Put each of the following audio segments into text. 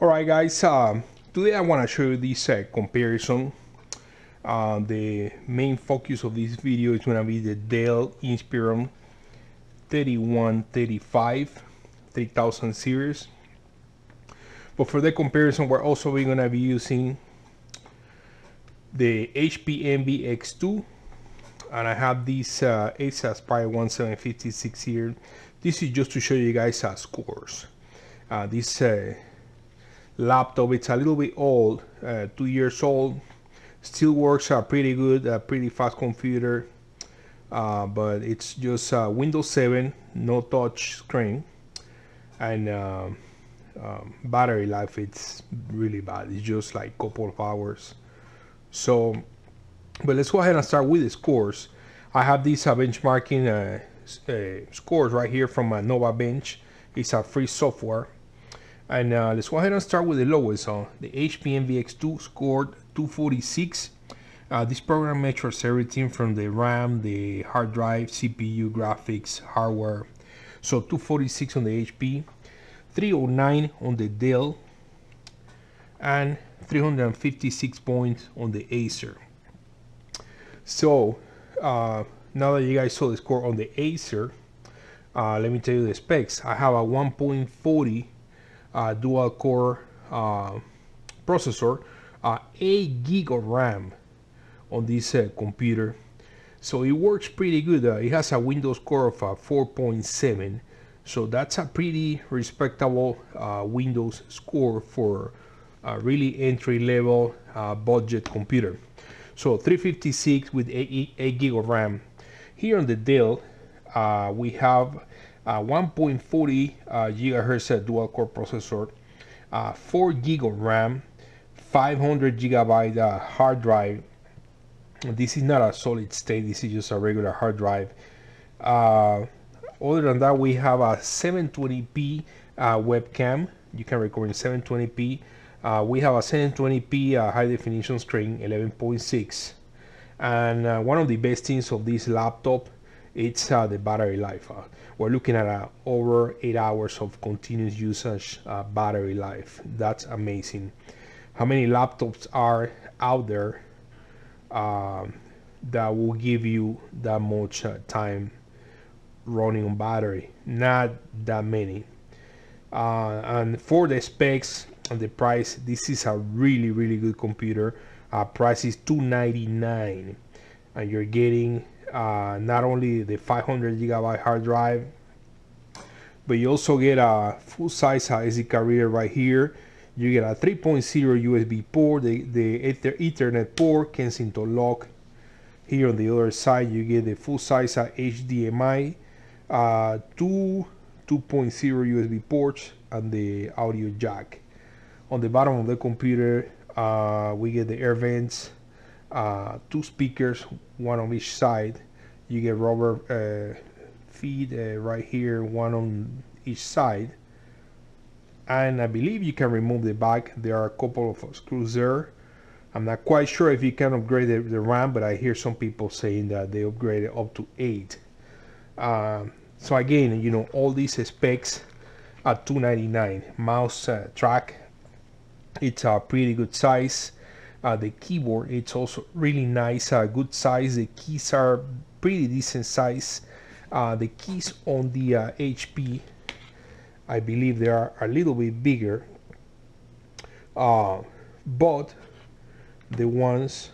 Alright guys, today I want to show you this comparison. The main focus of this video is going to be the Dell Inspiron 3135 3000 series. But for the comparison, we're also going to be using the HP Envy X2, and I have this Ace Aspire 1756 here. This is just to show you guys scores. This laptop, it's a little bit old, 2 years old, still works pretty good, pretty fast computer, but it's just Windows 7, no touch screen, and battery life, it's really bad. It's just like a couple of hours. So, but let's go ahead and start with the scores. I have these benchmarking scores right here from Nova Bench. It's a free software. And let's go ahead and start with the lowest. The HP Envy X2 scored 246. This program measures everything from the RAM, the hard drive, CPU, graphics, hardware. So 246 on the HP, 309 on the Dell, and 356 points on the Acer. So now that you guys saw the score on the Acer, let me tell you the specs. I have a 1.40 dual core processor, 8 gig of RAM on this computer, so it works pretty good. It has a Windows core of 4.7, so that's a pretty respectable Windows score for a really entry-level budget computer. So 356 with 8 gig of RAM. Here on the Dell, we have 1.40 gigahertz dual core processor, 4 gig of RAM, 500 gigabyte hard drive. This is not a solid state, this is just a regular hard drive. Other than that, we have a 720p webcam. You can record in 720p. We have a 720p high definition screen, 11.6. And one of the best things of this laptop, it's the battery life. We're looking at over 8 hours of continuous usage battery life. That's amazing. How many laptops are out there that will give you that much time running on battery? Not that many. And for the specs and the price, this is a really good computer. Price is $299, and you're getting not only the 500 gigabyte hard drive, but you also get a full-size SD card reader right here. You get a 3.0 USB port, the Ethernet port, Kensington lock. Here on the other side, you get the full-size HDMI, two 2.0 USB ports, and the audio jack. On the bottom of the computer, we get the air vents, 2 speakers, one on each side. You get rubber feet right here, one on each side. And I believe you can remove the back. There are a couple of screws there. I'm not quite sure if you can upgrade the RAM, but I hear some people saying that they upgrade it up to 8. So again, you know, all these specs at $299. Mouse track, it's a pretty good size. The keyboard, it's also really nice, good size. The keys are pretty decent size. The keys on the HP, I believe they are a little bit bigger, but the ones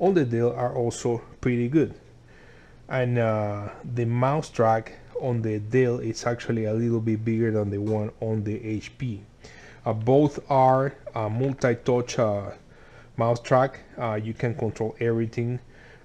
on the Dell are also pretty good. And the mouse track on the Dell is actually a little bit bigger than the one on the HP. Both are multi-touch mouse track. You can control everything,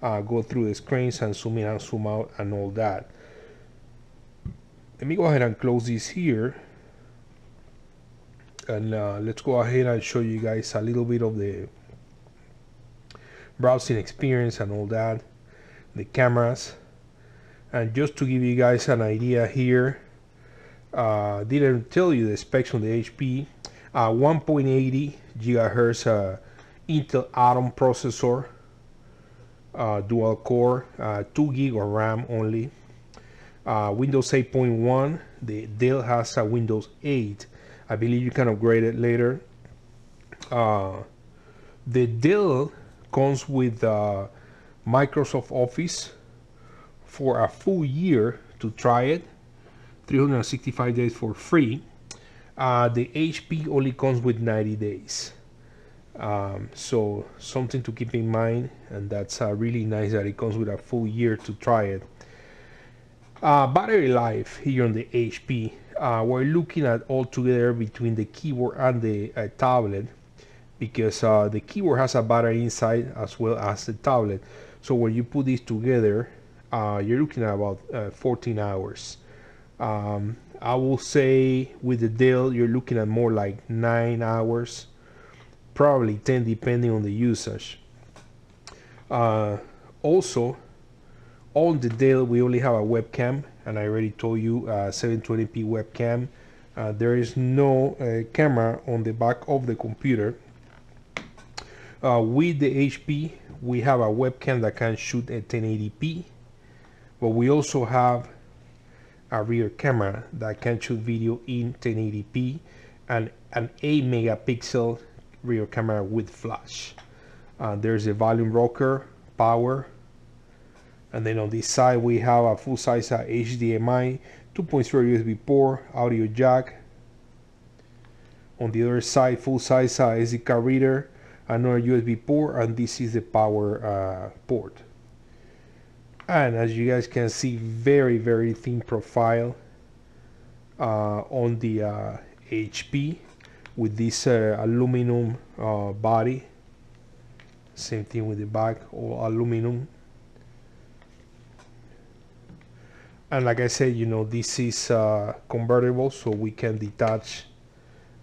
go through the screens and zoom in and zoom out and all that. Let me go ahead and close this here, and let's go ahead and show you guys a little bit of the browsing experience and all that, the cameras. And just to give you guys an idea here, didn't tell you the specs on the HP. 1.80 gigahertz Intel Atom processor, dual core, 2 gig of RAM only. Windows 8.1. The Dell has a Windows 8, I believe you can upgrade it later. The Dell comes with Microsoft Office for a full year to try it, 365 days for free. The HP only comes with 90 days. So something to keep in mind, and that's really nice that it comes with a full year to try it. Battery life here on the HP, we're looking at altogether between the keyboard and the tablet, because the keyboard has a battery inside as well as the tablet. So when you put these together, you're looking at about 14 hours. I will say with the Dell, you're looking at more like 9 hours, probably 10 depending on the usage. Also, on the Dell, we only have a webcam, and I already told you 720p webcam. There is no camera on the back of the computer. With the HP, we have a webcam that can shoot at 1080p, but we also have a rear camera that can shoot video in 1080p, and an 8 megapixel rear camera with flash. There's a volume rocker, power, and then on this side we have a full-size HDMI, 2.0 USB port, audio jack. On the other side, full-size SD card reader, another USB port, and this is the power port. And as you guys can see, very thin profile on the HP with this aluminum body. Same thing with the back, all aluminum. And like I said, you know, this is convertible, so we can detach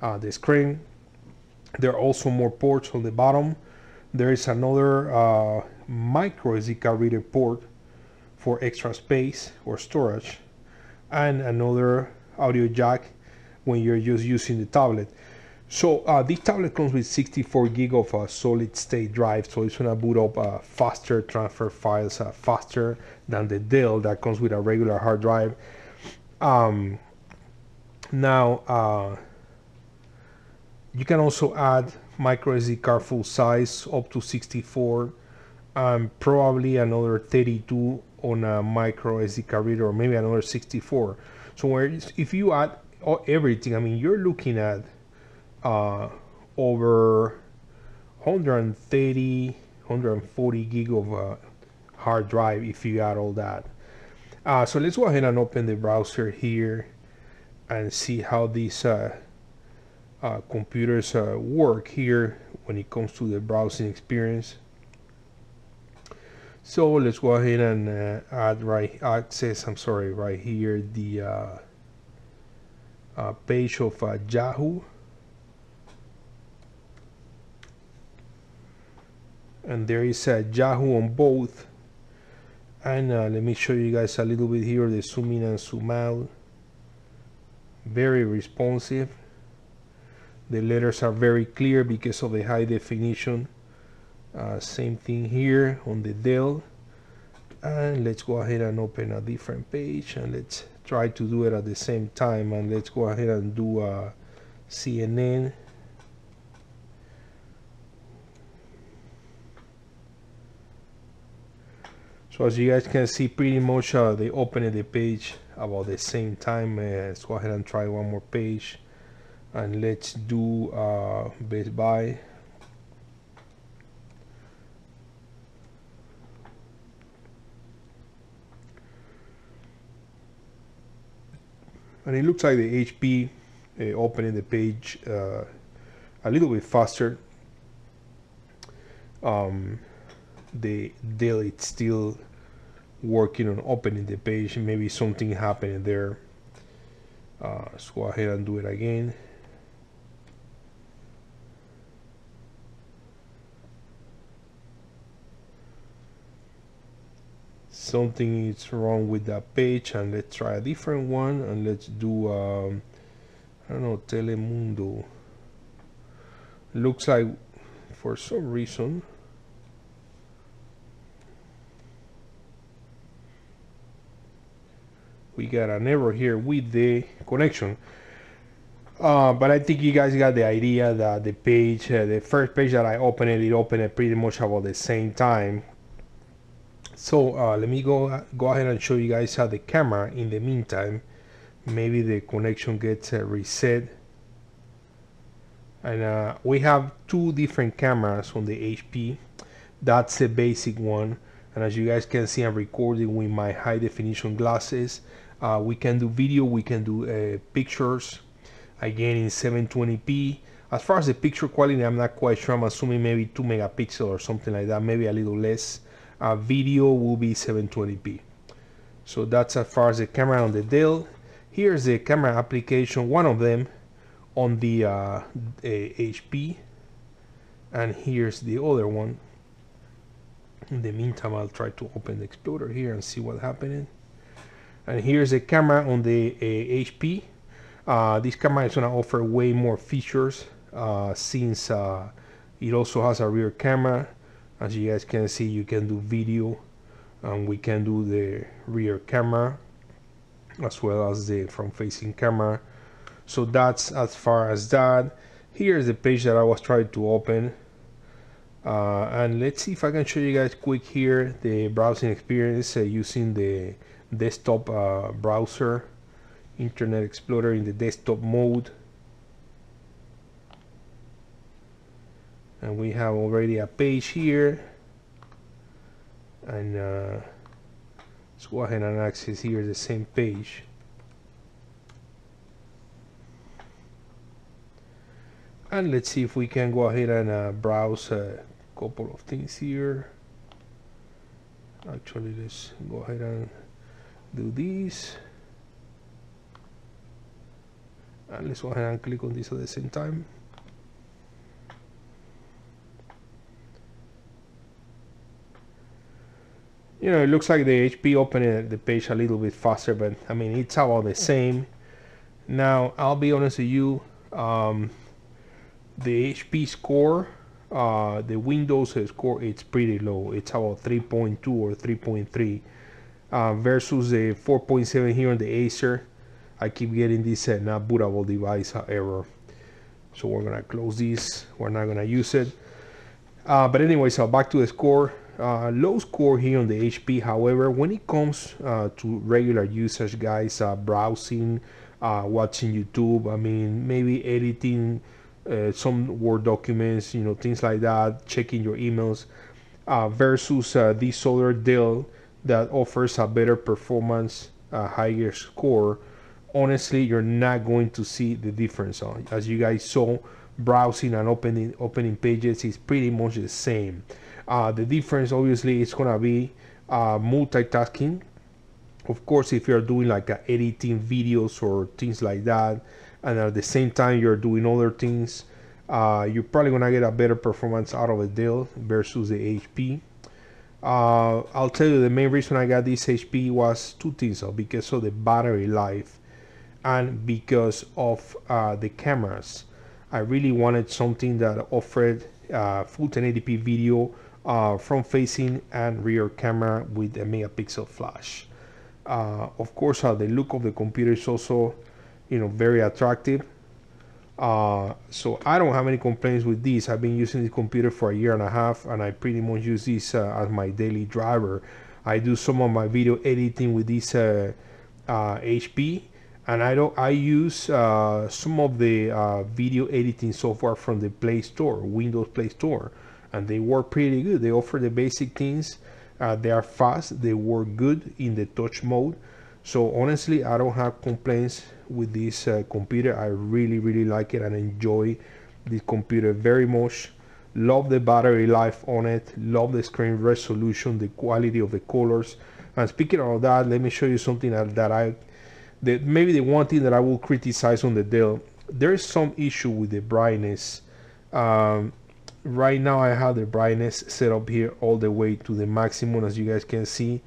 the screen. There are also more ports on the bottom. There is another micro SD card reader port for extra space or storage, and another audio jack when you're just using the tablet. So this tablet comes with 64 gig of solid state drive, so it's gonna boot up faster, transfer files faster than the Dell that comes with a regular hard drive. Now you can also add micro SD card full size up to 64, and probably another 32 on a micro SD card reader, or maybe another 64. So if you add everything, I mean, you're looking at over 130, 140 gig of hard drive if you add all that. So let's go ahead and open the browser here and see how these computers work here when it comes to the browsing experience. So let's go ahead and add right here the page of Yahoo. And there is Yahoo on both. And let me show you guys a little bit here, the zoom in and zoom out. Very responsive. The letters are very clear because of the high definition. Same thing here on the Dell. And let's go ahead and open a different page, and let's try to do it at the same time. And let's go ahead and do CNN. So as you guys can see, pretty much they open the page about the same time. Let's go ahead and try one more page, and let's do Best Buy. And it looks like the HP opening the page a little bit faster. The Dell, it's still working on opening the page. Maybe something happening there. Let's go ahead and do it again. Something is wrong with that page, and let's try a different one, and let's do I don't know, Telemundo. Looks like for some reason we got an error here with the connection. But I think you guys got the idea that the page, the first page that I opened it opened it pretty much about the same time. So let me go ahead and show you guys how the camera in the meantime. Maybe the connection gets reset. And we have two different cameras on the HP. That's the basic one, and as you guys can see, I'm recording with my high definition glasses. We can do video, we can do pictures, again in 720p. As far as the picture quality, I'm not quite sure. I'm assuming maybe 2 megapixel or something like that, maybe a little less. Video will be 720p. So that's as far as the camera on the Dell. Here's the camera application, one of them on the HP, and here's the other one. In the meantime, I'll try to open the Explorer here and see what's happening. And here's the camera on the HP. This camera is going to offer way more features since it also has a rear camera. As you guys can see, you can do video, and we can do the rear camera as well as the front-facing camera. So that's as far as that. Here's the page that I was trying to open. And let's see if I can show you guys quick here the browsing experience using the desktop browser, Internet Explorer in the desktop mode. And we have already a page here, and let's go ahead and access here the same page. And let's see if we can go ahead and browse a couple of things here. Actually, let's go ahead and do this. And let's go ahead and click on this at the same time. You know, it looks like the HP opened the page a little bit faster, but I mean, it's about the same. Now, I'll be honest with you. The HP score, the Windows score, it's pretty low. It's about 3.2 or 3.3 versus the 4.7 here on the Acer. I keep getting this not bootable device error. So we're gonna close this. We're not gonna use it. But anyway, so back to the score. Low score here on the HP. However, when it comes to regular usage, guys, browsing, watching YouTube, I mean, maybe editing some Word documents, you know, things like that, checking your emails, versus this other Dell that offers a better performance, higher score. Honestly, you're not going to see the difference. As you guys saw, browsing and opening pages is pretty much the same. The difference, obviously, is gonna be multitasking. Of course, if you're doing like editing videos or things like that, and at the same time you're doing other things, you're probably gonna get a better performance out of a Dell versus the HP. I'll tell you, the main reason I got this HP was two things, because of the battery life and because of the cameras. I really wanted something that offered full 1080p video, front facing and rear camera with a megapixel flash. Of course, the look of the computer is also, you know, very attractive. So I don't have any complaints with this. I've been using this computer for a year and a half, and I pretty much use this as my daily driver. I do some of my video editing with this HP, and I use some of the video editing software from the Play Store, Windows Play Store, and they work pretty good. They offer the basic things. They are fast. They work good in the touch mode. So honestly, I don't have complaints with this computer. I really like it and enjoy this computer very much. Love the battery life on it. Love the screen resolution, the quality of the colors. And speaking of that, let me show you something that maybe the one thing that I will criticize on the Dell. There is some issue with the brightness. Right now I have the brightness set up here all the way to the maximum, as you guys can see.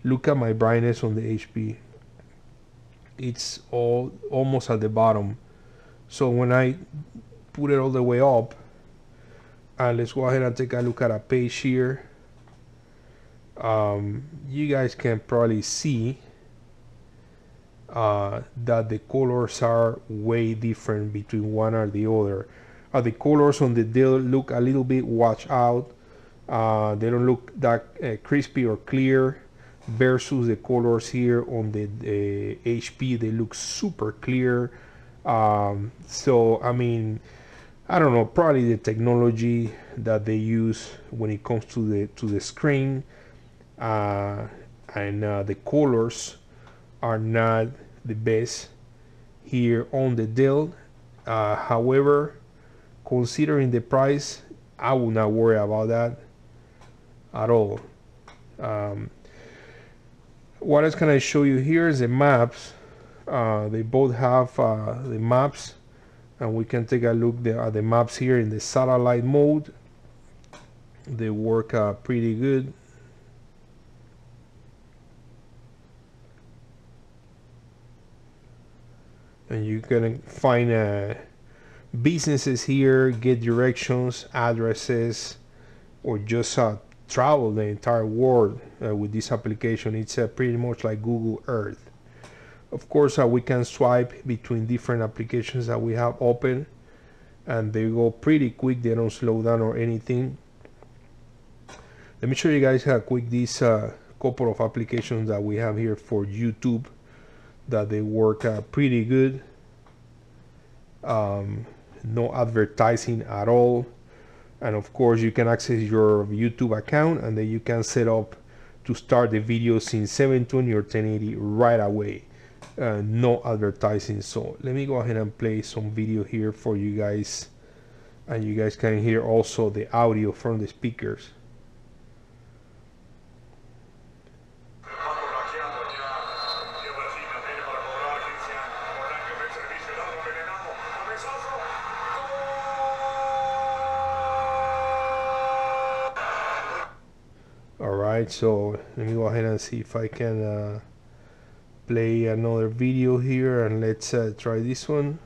Look at my brightness on the HP. It's almost at the bottom. So when I put it all the way up, and let's go ahead and take a look at a page here. You guys can probably see that the colors are way different between one or the other. The colors on the Dell look a little bit washed out. They don't look that crispy or clear, versus the colors here on the HP. They look super clear. So I mean, I don't know, probably the technology that they use when it comes to the screen, and the colors are not the best here on the Dell. However, considering the price, I will not worry about that at all. What else can I show you here is the maps. They both have the maps, and we can take a look at the maps here in the satellite mode. They work pretty good. And you can find businesses here, get directions, addresses, or just travel the entire world with this application. It's pretty much like Google Earth. Of course, we can swipe between different applications that we have open, and they go pretty quick. They don't slow down or anything. Let me show you guys how quick these couple of applications that we have here for YouTube, that they work pretty good. No advertising at all. And of course, you can access your YouTube account, and then you can set up to start the videos in 720 or 1080 right away. No advertising. So let me go ahead and play some video here for you guys, and you guys can hear also the audio from the speakers. Alright, so let me go ahead and see if I can play another video here, and let's try this one.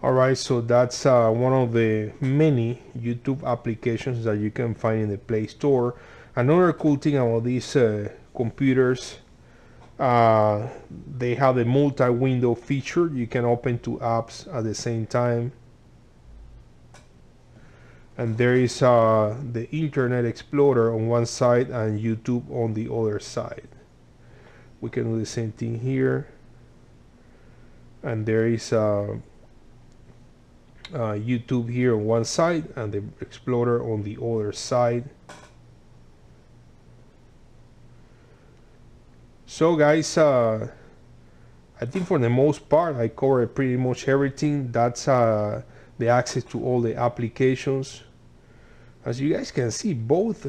Alright, so that's one of the many YouTube applications that you can find in the Play Store. Another cool thing about these computers, they have the multi-window feature. You can open two apps at the same time, and there is the Internet Explorer on one side and YouTube on the other side. We can do the same thing here, and there is YouTube here on one side and the Explorer on the other side. So guys, I think for the most part I covered pretty much everything. That's the access to all the applications. As you guys can see, both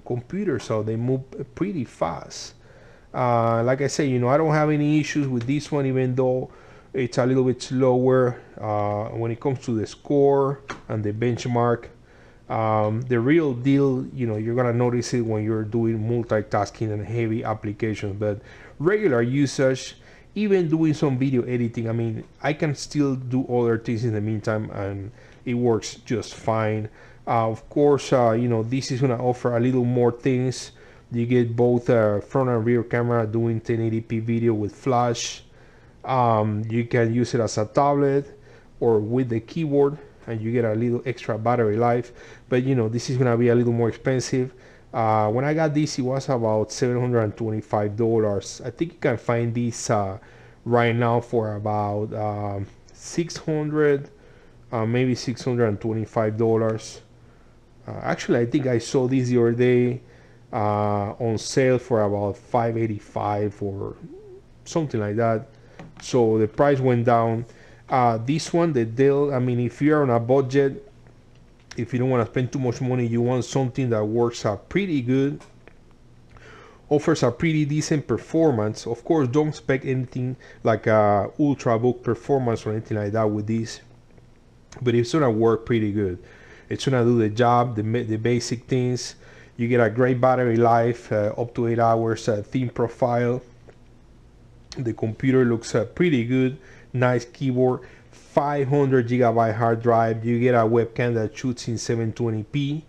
computers, so they move pretty fast. Like I say, I don't have any issues with this one, even though it's a little bit slower when it comes to the score and the benchmark. The real deal, you're gonna notice it when you're doing multitasking and heavy applications, but regular usage, even doing some video editing, I mean, I can still do other things in the meantime, and it works just fine. Of course, this is gonna offer a little more things. You get both front and rear camera doing 1080p video with flash. You can use it as a tablet or with the keyboard, and you get a little extra battery life. But this is gonna be a little more expensive. When I got this, it was about $725. I think you can find this right now for about 600, maybe $625. Actually, I think I saw this the other day on sale for about $585 or something like that. So the price went down. This one, the Dell, I mean, if you're on a budget, if you don't want to spend too much money, you want something that works pretty good, offers a pretty decent performance. Of course, don't expect anything like a ultrabook performance or anything like that with this, but it's gonna work pretty good. It's gonna do the job, the basic things. You get a great battery life, up to 8 hours, thin profile. The computer looks pretty good, nice keyboard, 500 gigabyte hard drive. You get a webcam that shoots in 720p.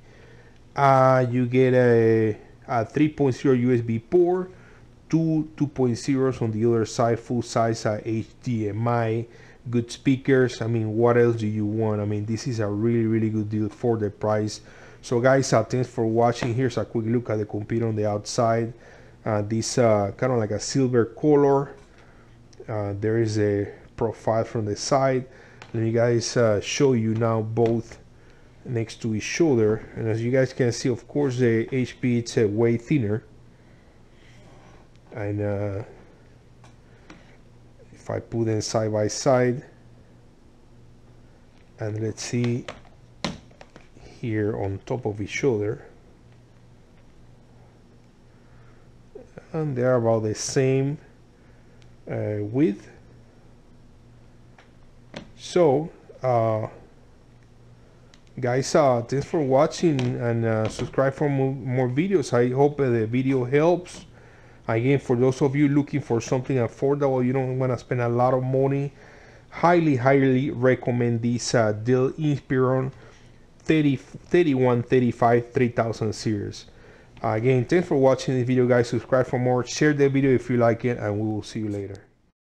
You get a 3.0 USB port, two 2.0s on the other side, full size HDMI, good speakers. I mean, what else do you want? I mean, this is a really good deal for the price. So guys, thanks for watching. Here's a quick look at the computer on the outside. This kind of like a silver color. There is a profile from the side. Let me guys show you now both next to each other, and as you guys can see, of course, the HP it's way thinner, and if I put them side by side, and let's see here on top of each other, and they're about the same width. So guys, thanks for watching, and subscribe for more videos. I hope the video helps. Again, for those of you looking for something affordable, you don't want to spend a lot of money, highly recommend this Dell Inspiron 3135 3000 series. Again, thanks for watching this video, guys. Subscribe for more, share the video if you like it, and we will see you later.